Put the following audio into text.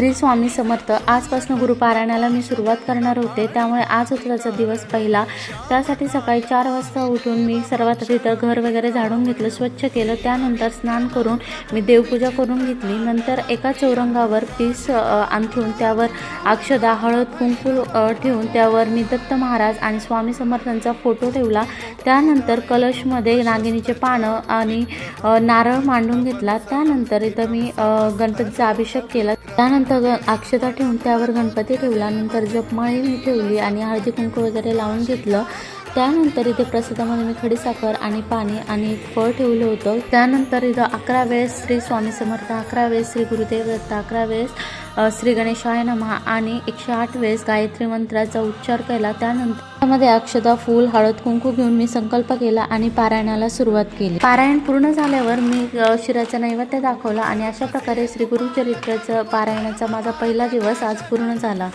श्री स्वामी समर्थ। आजपासून गुरुपारायणाला मी सुरुवात करणार होते, त्यामुळे आज होता त्याचा दिवस पहिला। त्यासाठी सकाळी 4 वाजता उठून मी सर्वात आधी तर घर वगैरे झाडून घेतलं, स्वच्छ केलं। त्यानंतर स्नान करून मी देवपूजा करून घेतली। नंतर एका चौरंगावर पीस अंथरून त्यावर अक्षदा, हळद, कुंकू ठेवून त्यावर मी दत्त महाराज आणि स्वामी समर्थांचा फोटो ठेवला। त्यानंतर कलशमध्ये नागिनीचे पानं आणि नारळ मांडून घेतला। त्यानंतर इथं मी गणपतीचा अभिषेक केला। त्यानंतर अक्षता ठेवून त्यावर गणपती ठेवला। नंतर जपमाळी मी ठेवली आणि हळदी कुंकू वगैरे लावून घेतलं। त्यानंतर इथे प्रसादामध्ये मी खडीसाखर आणि पाणी आणि फळ ठेवलं होतं। त्यानंतर इथं 11 वेळेस श्री स्वामी समर्थ, 11 वेळेस श्री गुरुदेव दत्त, 11 वेळेस श्री गणेशाय नमः आणि 108 वेळेस गायत्री मंत्राचा उच्चार केला। त्यानंतर त्यामध्ये अक्षता, फूल, हळद, कुंकू घेऊन मी संकल्प केला आणि पारायणाला सुरुवात केली। पारायण पूर्ण झाल्यावर मी शिराचा नैवेद्य दाखवला आणि अशा प्रकारे श्री गुरुचरित्राचं पारायणाचा माझा पहिला दिवस आज पूर्ण झाला।